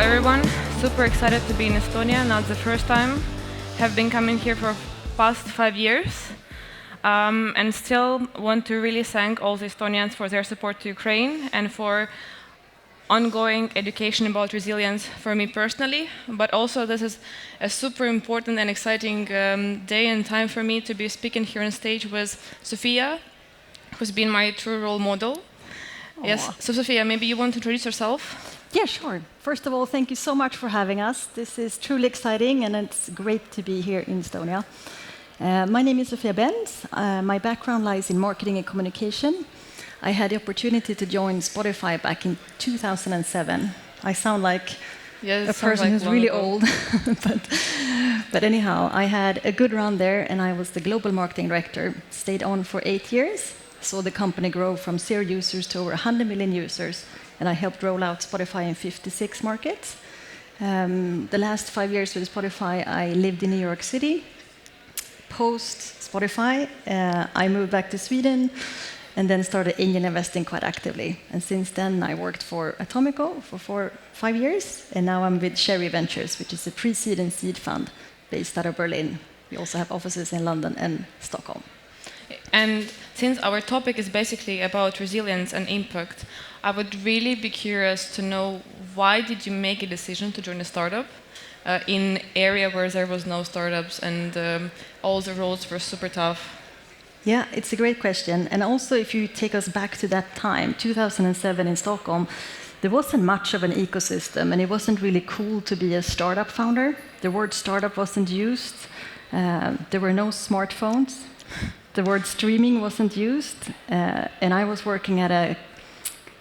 everyone. Super excited to be in Estonia. Now it's the first time. Have been coming here for past 5 years. And still want to really thank all the Estonians for their support to Ukraine and for ongoing education about resilience for me personally. But also this is a super important and exciting day and time for me to be speaking here on stage with Sophia, who's been my true role model. Aww. Yes, so Sophia, maybe you want to introduce yourself? Yeah, sure. First of all, thank you so much for having us. This is truly exciting, and it's great to be here in Estonia. My name is Sophia Bendz. My background lies in marketing and communication. I had the opportunity to join Spotify back in 2007. I sound like a person who's really old. but anyhow, I had a good run there, and I was the global marketing director. Stayed on for 8 years. Saw the company grow from 0 users to over 100 million users. And I helped roll out Spotify in 56 markets. The last 5 years with Spotify, I lived in New York City. Post Spotify, I moved back to Sweden and then started angel investing quite actively. And since then, I worked for Atomico for 5 years, and now I'm with Cherry Ventures, which is a pre-seed and seed fund based out of Berlin. We also have offices in London and Stockholm. And since our topic is basically about resilience and impact, I would really be curious to know, why did you make a decision to join a startup in an area where there was no startups and all the roles were super tough? Yeah, it's a great question. And also, if you take us back to that time, 2007 in Stockholm, there wasn't much of an ecosystem, and it wasn't really cool to be a startup founder. The word startup wasn't used. There were no smartphones. The word streaming wasn't used. And I was working at a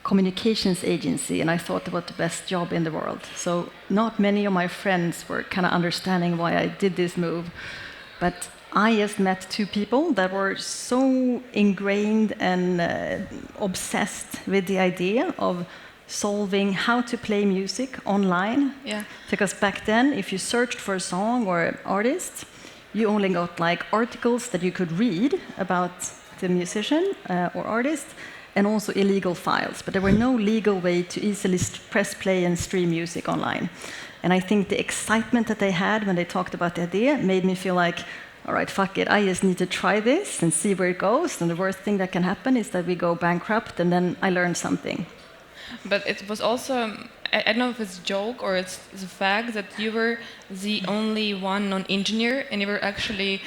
communications agency, and I thought it was the best job in the world. So not many of my friends were kind of understanding why I did this move. But I just met 2 people that were so ingrained and obsessed with the idea of solving how to play music online. Yeah. Because back then, if you searched for a song or an artist, you only got like articles that you could read about the musician or artist, and also illegal files. But there were no legal way to easily press play and stream music online. And I think the excitement that they had when they talked about the idea made me feel like, all right, fuck it, I just need to try this and see where it goes. And the worst thing that can happen is that we go bankrupt, and then I learned something. But it was also, I don't know if it's a joke or it's the fact that you were the only one non-engineer, and you were actually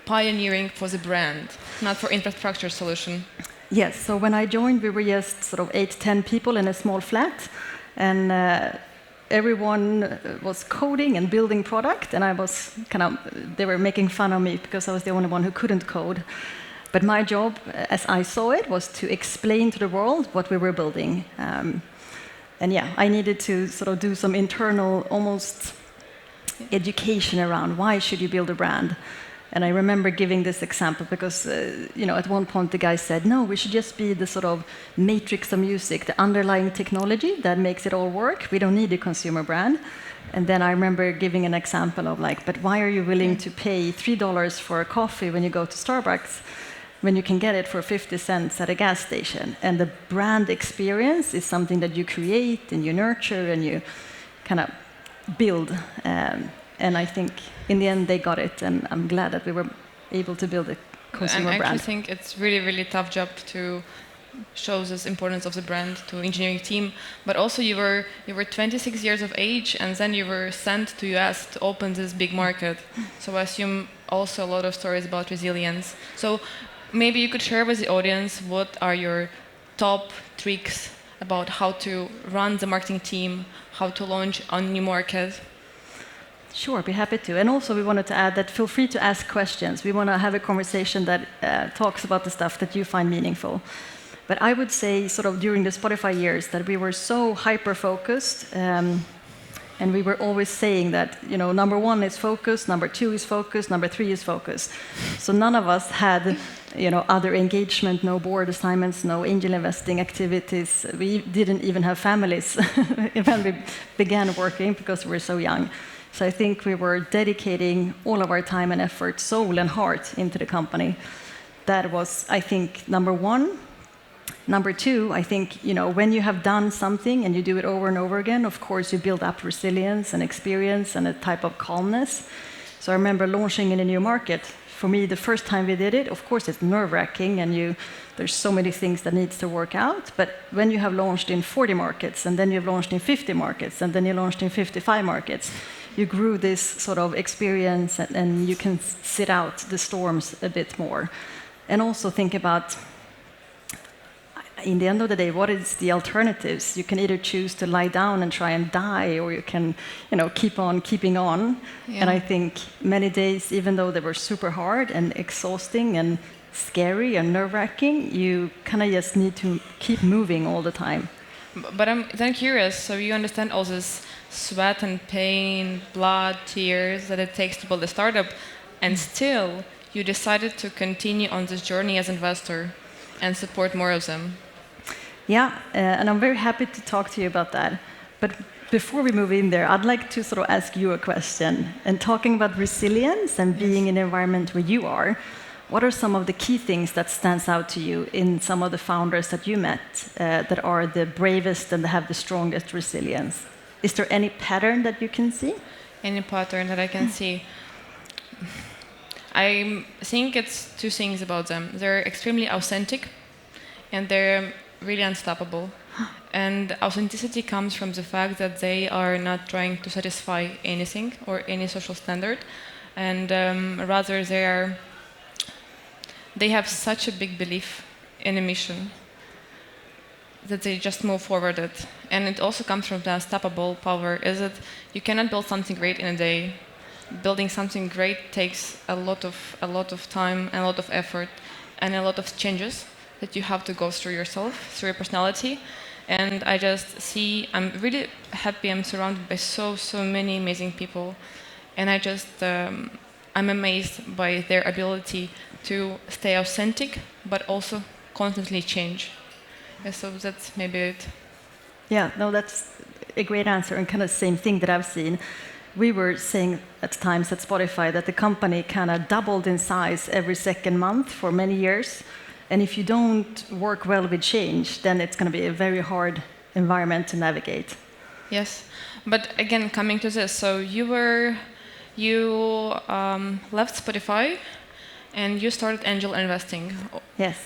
pioneering for the brand, not for infrastructure solution. Yes, so when I joined, we were just sort of 8-10 people in a small flat, and everyone was coding and building product, and I was they were making fun of me because I was the only one who couldn't code. But my job, as I saw it, was to explain to the world what we were building. And yeah, I needed to sort of do some internal, almost education around why should you build a brand. And I remember giving this example because, at one point the guy said, no, we should just be the sort of matrix of music, the underlying technology that makes it all work. We don't need a consumer brand. And then I remember giving an example of but why are you willing to pay $3 for a coffee when you go to Starbucks when you can get it for 50 cents at a gas station? And the brand experience is something that you create and you nurture and you kind of build. And I think in the end they got it, and I'm glad that we were able to build a consumer brand. And I actually think it's really, really tough job to show this importance of the brand to engineering team. But also you were 26 years of age, and then you were sent to US to open this big market. So I assume also a lot of stories about resilience. So maybe you could share with the audience what are your top tricks about how to run the marketing team, how to launch on new market. Sure, I'd be happy to. And also we wanted to add that feel free to ask questions. We want to have a conversation that talks about the stuff that you find meaningful. But I would say sort of during the Spotify years that we were so hyper-focused, and we were always saying that, number 1 is focus, number 2 is focus, number 3 is focus. So none of us had, other engagement, no board assignments, no angel investing activities. We didn't even have families when we began working because we were so young. So I think we were dedicating all of our time and effort, soul and heart into the company. That was, I think, number 1. Number two, I think, when you have done something and you do it over and over again, of course, you build up resilience and experience and a type of calmness. So I remember launching in a new market. For me, the first time we did it, of course, it's nerve-wracking and there's so many things that needs to work out. But when you have launched in 40 markets, and then you've launched in 50 markets, and then you launched in 55 markets, you grew this sort of experience and you can sit out the storms a bit more. And also think about, in the end of the day, what is the alternatives? You can either choose to lie down and try and die, or you can, keep on keeping on. Yeah. And I think many days, even though they were super hard and exhausting and scary and nerve-wracking, you kind of just need to keep moving all the time. But I'm then curious, so you understand all this sweat and pain, blood, tears that it takes to build a startup, and still you decided to continue on this journey as investor and support more of them. Yeah, and I'm very happy to talk to you about that. But before we move in there, I'd like to sort of ask you a question. And talking about resilience and being in an environment where you are, what are some of the key things that stands out to you in some of the founders that you met that are the bravest and have the strongest resilience? Is there any pattern that you can see? Any pattern that I can see? I think it's two things about them. They're extremely authentic, and they're really unstoppable. And authenticity comes from the fact that they are not trying to satisfy anything or any social standard, and rather they have such a big belief in a mission that they just move forward it. And it also comes from the unstoppable power, is that you cannot build something great in a day. Building something great takes a lot of time and a lot of effort and a lot of changes that you have to go through yourself, through your personality. And I just see, I'm really happy I'm surrounded by so many amazing people. And I just, I'm amazed by their ability to stay authentic, but also constantly change. Yeah, so that's maybe it. Yeah, no, that's a great answer, and kind of the same thing that I've seen. We were saying at times at Spotify that the company kind of doubled in size every second month for many years. And if you don't work well with change, then it's going to be a very hard environment to navigate. Yes, but again, coming to this, so you left Spotify and you started angel investing. Yes.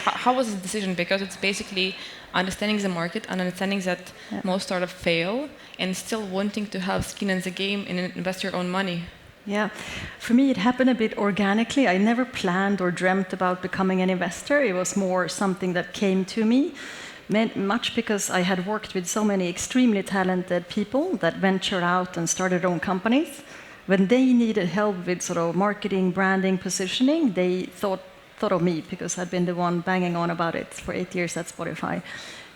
How was the decision? Because it's basically understanding the market and understanding that most startups fail and still wanting to have skin in the game and invest your own money. Yeah, for me it happened a bit organically. I never planned or dreamt about becoming an investor. It was more something that came to me, much because I had worked with so many extremely talented people that ventured out and started their own companies. When they needed help with sort of marketing, branding, positioning, they thought of me because I'd been the one banging on about it for 8 years at Spotify.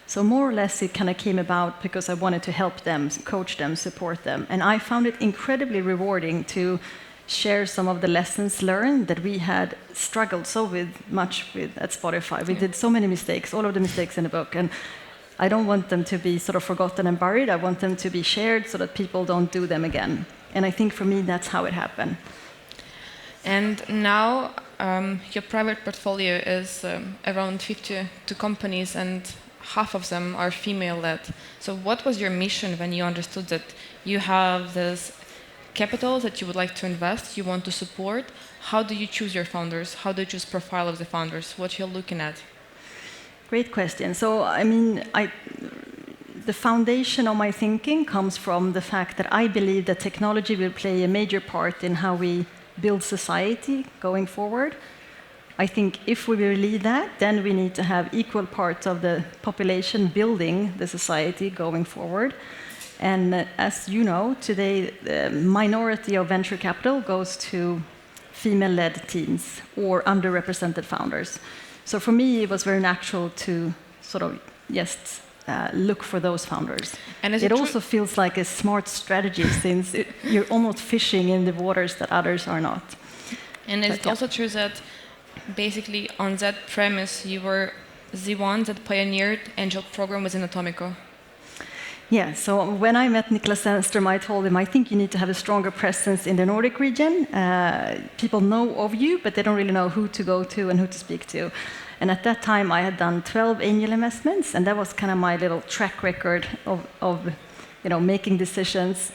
So more or less it kind of came about because I wanted to help them, coach them, support them. And I found it incredibly rewarding to share some of the lessons learned that we had struggled much with at Spotify. We did so many mistakes, all of the mistakes in the book. And I don't want them to be sort of forgotten and buried. I want them to be shared so that people don't do them again. And I think for me, that's how it happened. And now your private portfolio is around 52 companies, and half of them are female-led. So what was your mission when you understood that you have this capital that you would like to invest, you want to support? How do you choose your founders? How do you choose profile of the founders? What you're looking at? Great question. So, I mean, the foundation of my thinking comes from the fact that I believe that technology will play a major part in how we build society going forward. I think if we will lead that, then we need to have equal parts of the population building the society going forward. And as you know, today the minority of venture capital goes to female-led teams or underrepresented founders. So for me, it was very natural to sort of just look for those founders. And it also feels like a smart strategy since you're almost fishing in the waters that others are not. And it's also true that basically on that premise, you were the one that pioneered angel program within Atomico. Yeah, so when I met Niklas Stenström, I told him, I think you need to have a stronger presence in the Nordic region. People know of you, but they don't really know who to go to and who to speak to. And at that time, I had done 12 angel investments, and that was kind of my little track record of making decisions.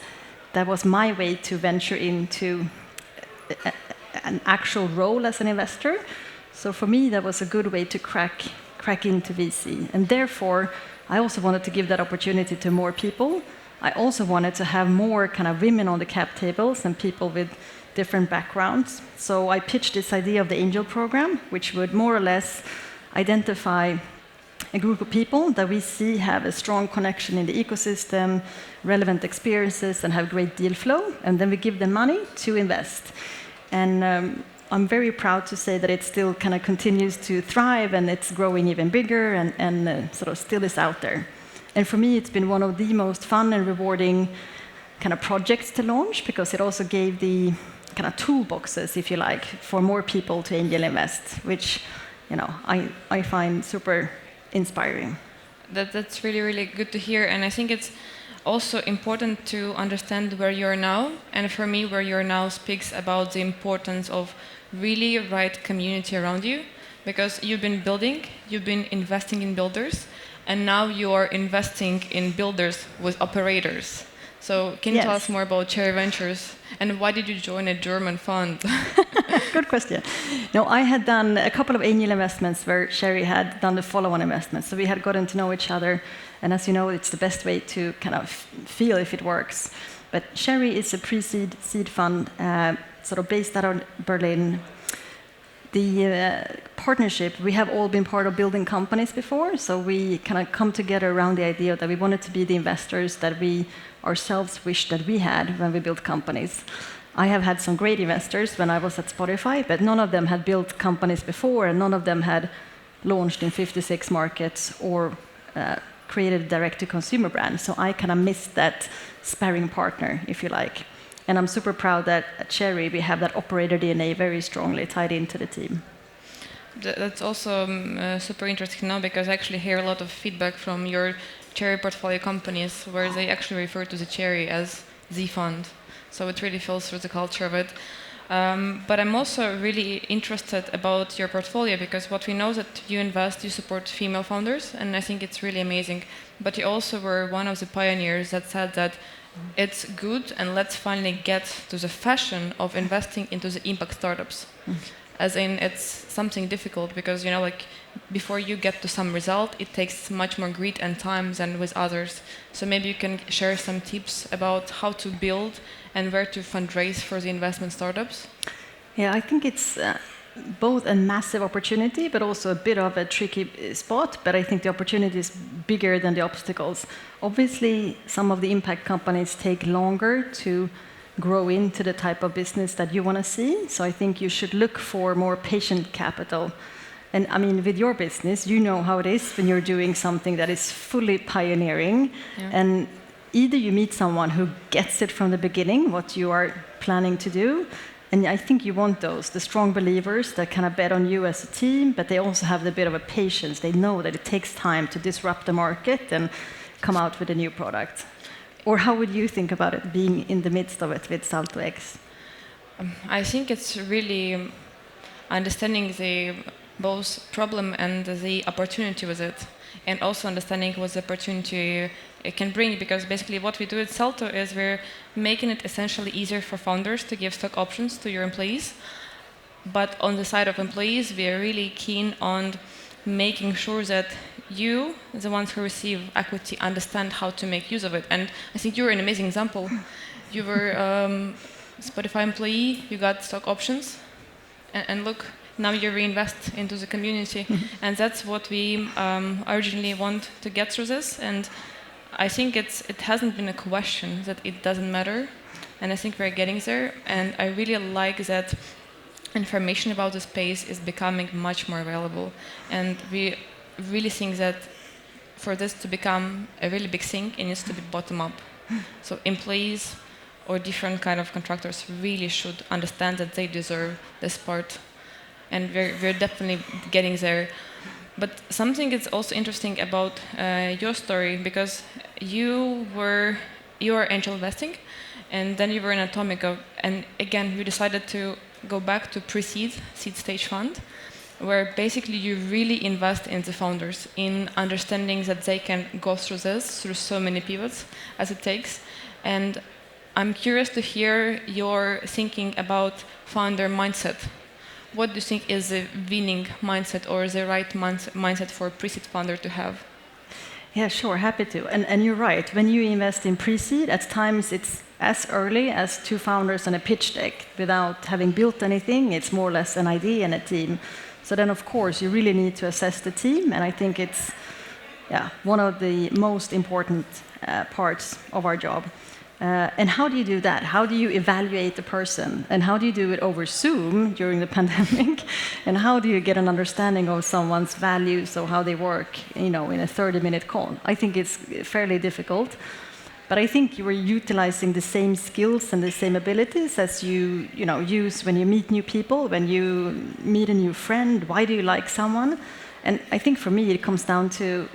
That was my way to venture into an actual role as an investor. So for me, that was a good way to crack into VC. And therefore, I also wanted to give that opportunity to more people. I also wanted to have more kind of women on the cap tables and people with different backgrounds. So I pitched this idea of the angel program, which would more or less identify a group of people that we see have a strong connection in the ecosystem, relevant experiences, and have great deal flow. And then we give them money to invest. And I'm very proud to say that it still kind of continues to thrive, and it's growing even bigger and sort of still is out there. And for me, it's been one of the most fun and rewarding kind of projects to launch, because it also gave the kind of toolboxes, if you like, for more people to angel invest, which I find super inspiring. That's really, really good to hear. And I think it's also important to understand where you are now. And for me, where you are now speaks about the importance of really right community around you, because you've been building, you've been investing in builders, and now you are investing in builders with operators. So can you tell us more about Cherry Ventures, and why did you join a German fund? Good question. No, I had done a couple of angel investments where Cherry had done the follow-on investments. So we had gotten to know each other, and as you know, it's the best way to kind of feel if it works. But Cherry is a pre-seed seed fund, sort of based out of Berlin. The partnership, we have all been part of building companies before, so we kind of come together around the idea that we wanted to be the investors that we ourselves wished that we had when we built companies. I have had some great investors when I was at Spotify, but none of them had built companies before, and none of them had launched in 56 markets or created a direct-to-consumer brand. So I kind of missed that sparring partner, if you like. And I'm super proud that at Cherry we have that operator DNA very strongly tied into the team. That's also super interesting now, because I actually hear a lot of feedback from your Cherry portfolio companies where they actually refer to the Cherry as the fund. So it really feels through the culture of it. But I'm also really interested about your portfolio, because what we know is that you invest, you support female founders, and I think it's really amazing. But you also were one of the pioneers that said that it's good, and let's finally get to the fashion of investing into the impact startups. As in, it's something difficult, because before you get to some result, it takes much more grit and time than with others. So maybe you can share some tips about how to build and where to fundraise for the investment startups. Yeah, I think it's both a massive opportunity, but also a bit of a tricky spot. But I think the opportunity is bigger than the obstacles. Obviously, some of the impact companies take longer to grow into the type of business that you want to see. So I think you should look for more patient capital. And I mean, with your business, you know how it is when you're doing something that is fully pioneering. Yeah. And either you meet someone who gets it from the beginning, what you are planning to do, and I think you want those, the strong believers that kind of bet on you as a team, but they also have a bit of a patience. They know that it takes time to disrupt the market and come out with a new product. Or how would you think about it, being in the midst of it with Salto X? I think it's really understanding the both problem and the opportunity with it, and also understanding what the opportunity it can bring, because basically what we do at Salto is we're making it essentially easier for founders to give stock options to your employees. But on the side of employees, we are really keen on making sure that you, the ones who receive equity, understand how to make use of it. And I think you're an amazing example. You were a Spotify employee, you got stock options, and look, now you reinvest into the community. And that's what we originally want to get through this. And I think it hasn't been a question that it doesn't matter. And I think we're getting there. And I really like that information about the space is becoming much more available. And we really think that for this to become a really big thing, it needs to be bottom up. So employees or different kind of contractors really should understand that they deserve this part. And we're definitely getting there. But something that's also interesting about your story, because you were angel investing, and then you were in Atomica, and again you decided to go back to seed stage fund, where basically you really invest in the founders, in understanding that they can go through this, through so many pivots as it takes. And I'm curious to hear your thinking about founder mindset. What do you think is the winning mindset or the right mindset for a pre-seed founder to have? Yeah, sure, happy to. And you're right, when you invest in pre-seed, at times it's as early as 2 founders and a pitch deck. Without having built anything, it's more or less an idea and a team. So then, of course, you really need to assess the team, and I think it's one of the most important parts of our job. And how do you do that? How do you evaluate the person? And how do you do it over Zoom during the pandemic? And how do you get an understanding of someone's values or how they work, in a 30-minute call? I think it's fairly difficult. But I think you were utilizing the same skills and the same abilities as you use when you meet new people, when you meet a new friend. Why do you like someone? And I think for me it comes down to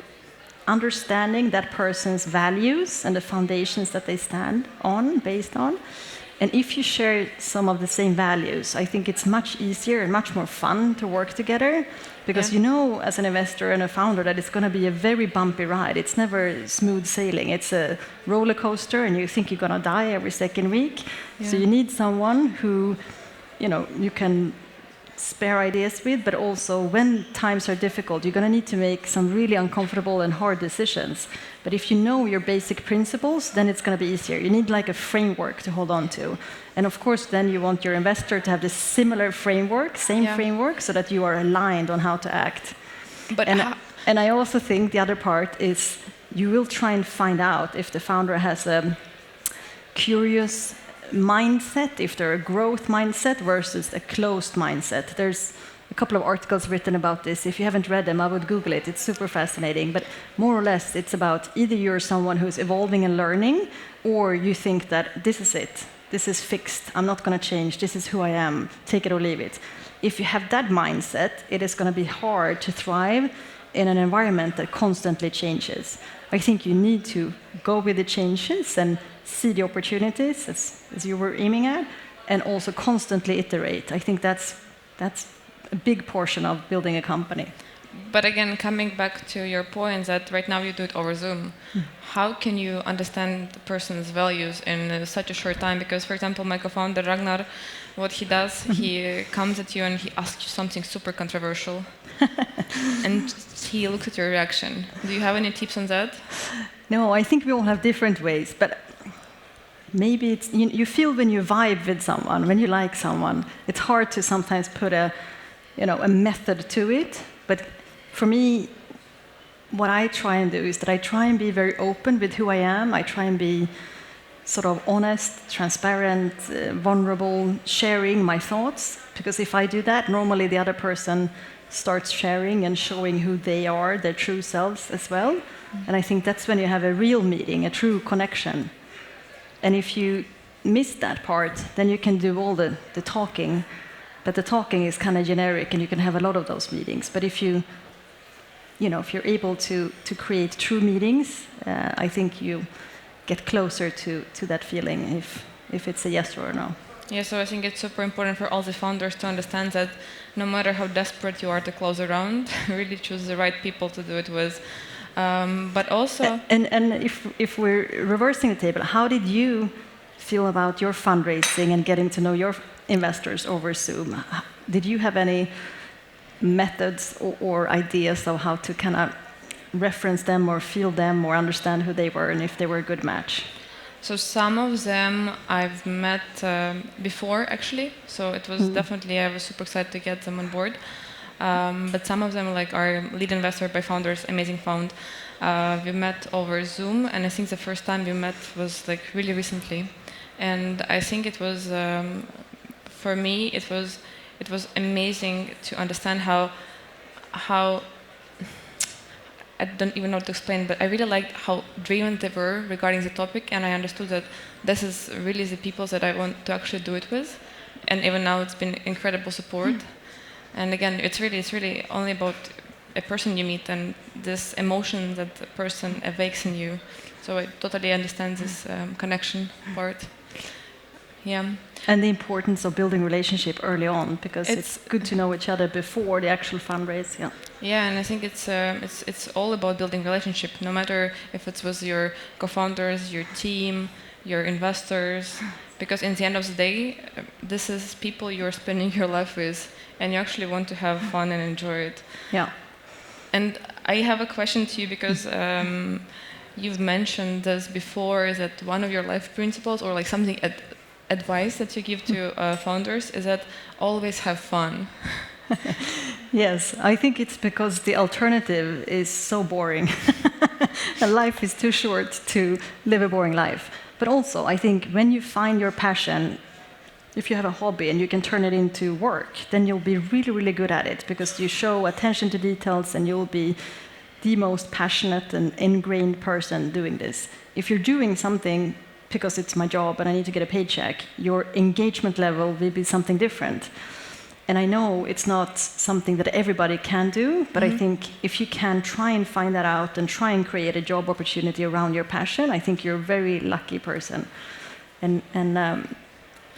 understanding that person's values and the foundations that they stand on, based on. And if you share some of the same values, I think it's much easier and much more fun to work together, because you know as an investor and a founder that it's going to be a very bumpy ride. It's never smooth sailing. It's a roller coaster and you think you're going to die every second week. So you need someone who you can spare ideas with, but also when times are difficult, you're going to need to make some really uncomfortable and hard decisions. But if you know your basic principles, then it's going to be easier. You need like a framework to hold on to. And of course, then you want your investor to have this similar framework, framework, so that you are aligned on how to act. And I also think the other part is you will try and find out if the founder has a curious mindset, if they're a growth mindset versus a closed mindset. There's a couple of articles written about this. If you haven't read them, I would Google it. It's super fascinating. But more or less, it's about either you're someone who's evolving and learning, or you think that this is it. This is fixed. I'm not going to change. This is who I am. Take it or leave it. If you have that mindset, it is going to be hard to thrive in an environment that constantly changes. I think you need to go with the changes and see the opportunities as you were aiming at, and also constantly iterate. I think that's a big portion of building a company. But again, coming back to your point that right now you do it over Zoom, how can you understand the person's values in such a short time? Because, for example, my co-founder Ragnar, what he does, he comes at you and he asks you something super controversial, and he looks at your reaction. Do you have any tips on that? No, I think we all have different ways, but maybe it's you feel when you vibe with someone, when you like someone. It's hard to sometimes put a method to it, but for me, what I try and do is that I try and be very open with who I am. I try and be sort of honest, transparent, vulnerable, sharing my thoughts, because if I do that, normally the other person starts sharing and showing who they are, their true selves as well. And I think that's when you have a real meeting, a true connection. And if you miss that part, then you can do all the talking, but the talking is kind of generic and you can have a lot of those meetings. But if you're able to create true meetings, I think you get closer to that feeling if it's a yes or a no. Yeah, so I think it's super important for all the founders to understand that no matter how desperate you are to close a round, really choose the right people to do it with. But also... And if we're reversing the table, how did you feel about your fundraising and getting to know your investors over Zoom? Did you have any methods or ideas of how to kind of reference them or feel them or understand who they were and if they were a good match? So some of them I've met before, actually. So it was definitely, I was super excited to get them on board. But some of them, like our lead investor by founders, Amazing Found, we met over Zoom, and I think the first time we met was like really recently. And I think it was, for me, it was amazing to understand how I don't even know how to explain, but I really liked how driven they were regarding the topic, and I understood that this is really the people that I want to actually do it with. And even now, it's been incredible support. And again, it's really only about a person you meet and this emotion that the person awakes in you. So I totally understand this connection part. Yeah. And the importance of building relationship early on, because it's good to know each other before the actual fundraise. Yeah. Yeah, and I think it's all about building relationship, no matter if it's with your co-founders, your team, your investors, because in the end of the day, this is people you're spending your life with, and you actually want to have fun and enjoy it. Yeah. And I have a question to you, because you've mentioned this before, is that one of your life principles, or like something advice that you give to founders, is that always have fun. Yes, I think it's because the alternative is so boring. And life is too short to live a boring life. But also, I think when you find your passion, if you have a hobby and you can turn it into work, then you'll be really, really good at it, because you show attention to details and you'll be the most passionate and ingrained person doing this. If you're doing something because it's my job and I need to get a paycheck, your engagement level will be something different. And I know it's not something that everybody can do, but I think if you can try and find that out and try and create a job opportunity around your passion, I think you're a very lucky person. And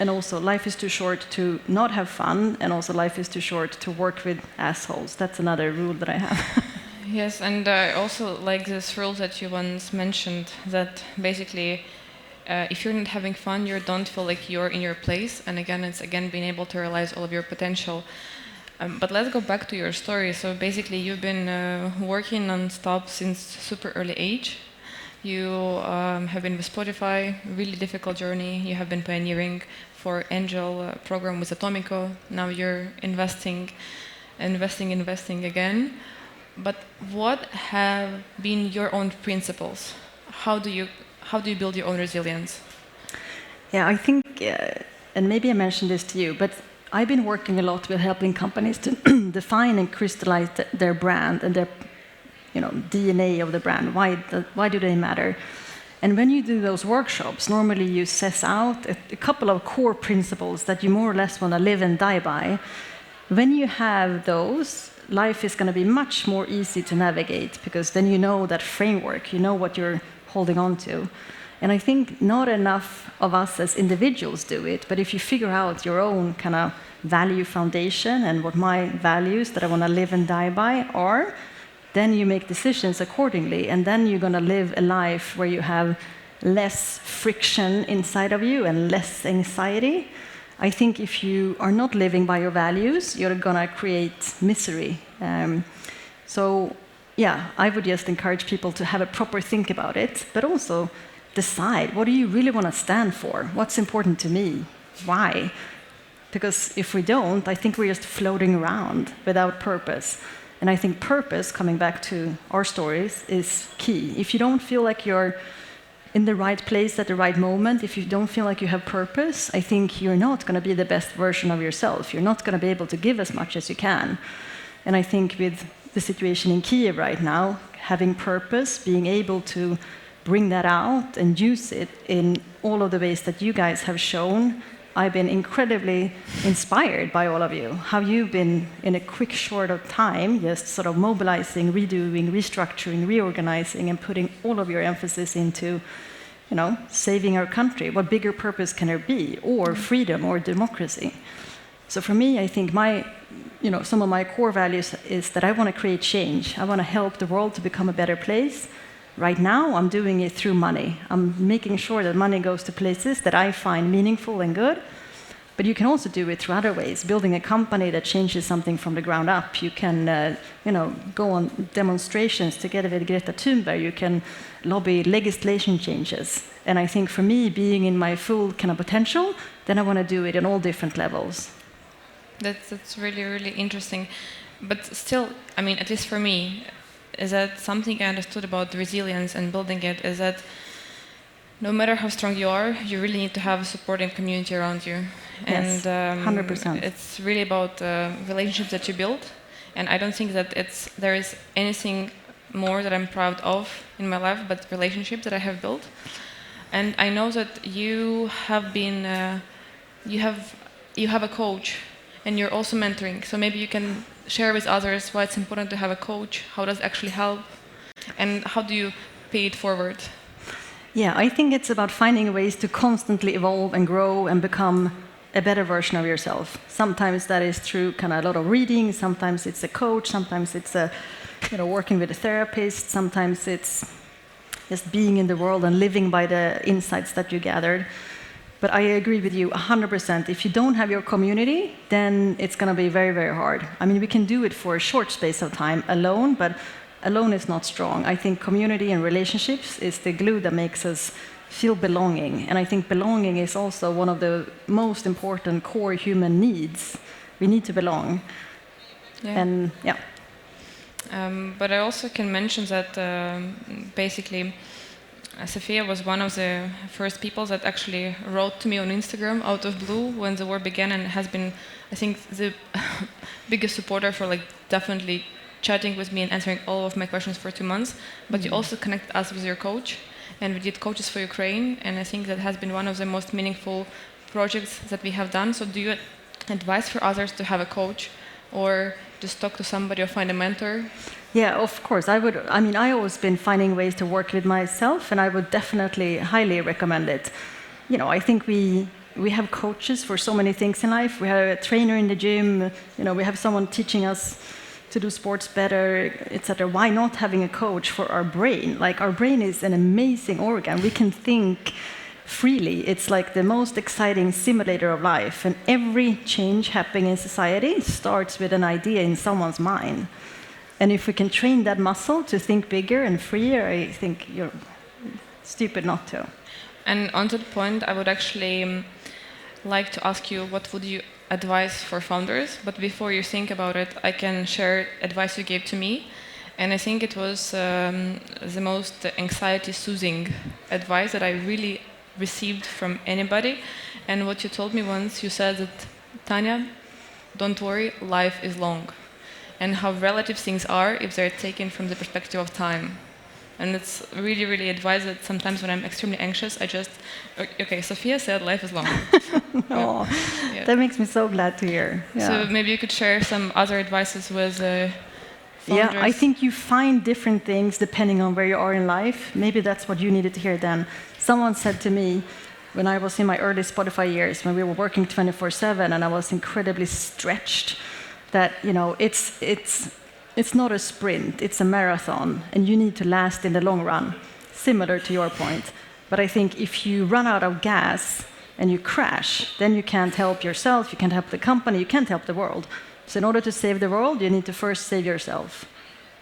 also, life is too short to not have fun, and also life is too short to work with assholes. That's another rule that I have. Yes, and I also like this rule that you once mentioned, that basically if you're not having fun, you don't feel like you're in your place. And again, it's being able to realize all of your potential. But let's go back to your story. So basically, you've been working non-stop since super early age. You have been with Spotify, really difficult journey. You have been pioneering for angel program with Atomico. Now you're investing again. But what have been your own principles? How do you build your own resilience? Yeah, I think, and maybe I mentioned this to you, but I've been working a lot with helping companies to define and crystallize their brand and their, DNA of the brand. Why do they matter? And when you do those workshops, normally you set out a couple of core principles that you more or less want to live and die by. When you have those, life is going to be much more easy to navigate, because then you know that framework, you know what you're holding on to. And I think not enough of us as individuals do it, but if you figure out your own kind of value foundation and what my values that I want to live and die by are, then you make decisions accordingly, and then you're going to live a life where you have less friction inside of you and less anxiety. I think if you are not living by your values, you're going to create misery. Yeah, I would just encourage people to have a proper think about it, but also decide, what do you really want to stand for? What's important to me? Why? Because if we don't, I think we're just floating around without purpose. And I think purpose, coming back to our stories, is key. If you don't feel like you're in the right place at the right moment, if you don't feel like you have purpose, I think you're not going to be the best version of yourself. You're not going to be able to give as much as you can. And I think with the situation in Kiev right now, having purpose, being able to bring that out and use it in all of the ways that you guys have shown, I've been incredibly inspired by all of you. How you've been, in a quick, short of time, just sort of mobilizing, redoing, restructuring, reorganizing, and putting all of your emphasis into, saving our country. What bigger purpose can there be? Or freedom, or democracy? So for me, I think some of my core values is that I want to create change. I want to help the world to become a better place. Right now, I'm doing it through money. I'm making sure that money goes to places that I find meaningful and good. But you can also do it through other ways. Building a company that changes something from the ground up. You can, go on demonstrations together with Greta Thunberg. You can lobby legislation changes. And I think for me, being in my full kind of potential, then I want to do it in all different levels. That's really, really interesting. But still, at least for me, is that something I understood about resilience and building it, is that no matter how strong you are, you really need to have a supporting community around you. Yes, and 100%. It's really about relationships that you build. And I don't think that there is anything more that I'm proud of in my life but relationships that I have built. And I know that you have been, you have a coach, and you're also mentoring. So maybe you can share with others why it's important to have a coach, how does it actually help, and how do you pay it forward? Yeah, I think it's about finding ways to constantly evolve and grow and become a better version of yourself. Sometimes that is through kind of a lot of reading, sometimes it's a coach, sometimes it's working with a therapist, sometimes it's just being in the world and living by the insights that you gathered. But I agree with you 100%. If you don't have your community, then it's going to be very, very hard. I mean, we can do it for a short space of time alone, but alone is not strong. I think community and relationships is the glue that makes us feel belonging. And I think belonging is also one of the most important core human needs. We need to belong. Yeah. And yeah. But I also can mention that basically Sophia was one of the first people that actually wrote to me on Instagram out of blue when the war began, and has been, I think, the biggest supporter for definitely chatting with me and answering all of my questions for 2 months. But you also connect us with your coach, and we did coaches for Ukraine, and I think that has been one of the most meaningful projects that we have done. So do you advise for others to have a coach, or just talk to somebody or find a mentor? Yeah, of course. I always been finding ways to work with myself, and I would definitely highly recommend it. I think we have coaches for so many things in life. We have a trainer in the gym, we have someone teaching us to do sports better, etc. Why not having a coach for our brain? Our brain is an amazing organ. We can think freely. It's like the most exciting simulator of life, and every change happening in society starts with an idea in someone's mind. And if we can train that muscle to think bigger and freer, I think you're stupid not to. And on that point, I would actually like to ask you, what would you advise for founders? But before you think about it, I can share advice you gave to me. And I think it was the most anxiety-soothing advice that I really received from anybody. And what you told me once, you said that, Tanya, don't worry, life is long. And how relative things are if they're taken from the perspective of time. And it's really, really advised that sometimes when I'm extremely anxious, I just, okay, Sophia said life is long. Oh, yeah. That makes me so glad to hear. Yeah. So maybe you could share some other advices with founders. Yeah, I think you find different things depending on where you are in life. Maybe that's what you needed to hear then. Someone said to me, when I was in my early Spotify years, when we were working 24/7 and I was incredibly stretched, that it's not a sprint, it's a marathon, and you need to last in the long run, similar to your point. But I think if you run out of gas and you crash, then you can't help yourself, you can't help the company, you can't help the world. So in order to save the world, you need to first save yourself.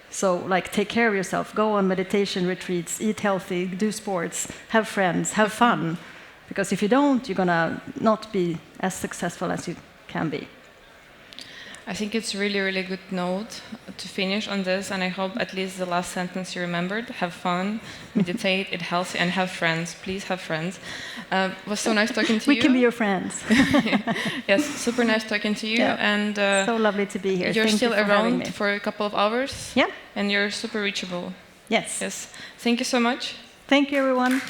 So take care of yourself, go on meditation retreats, eat healthy, do sports, have friends, have fun. Because if you don't, you're gonna not be as successful as you can be. I think it's really, really good note to finish on this, and I hope at least the last sentence you remembered. Have fun, meditate, eat healthy, and have friends. Please have friends. It was so nice talking to you. We can be your friends. Yes, super nice talking to you. Yeah. And so lovely to be here. You're Thank still you for around for a couple of hours. Yeah. And you're super reachable. Yes. Yes. Thank you so much. Thank you, everyone.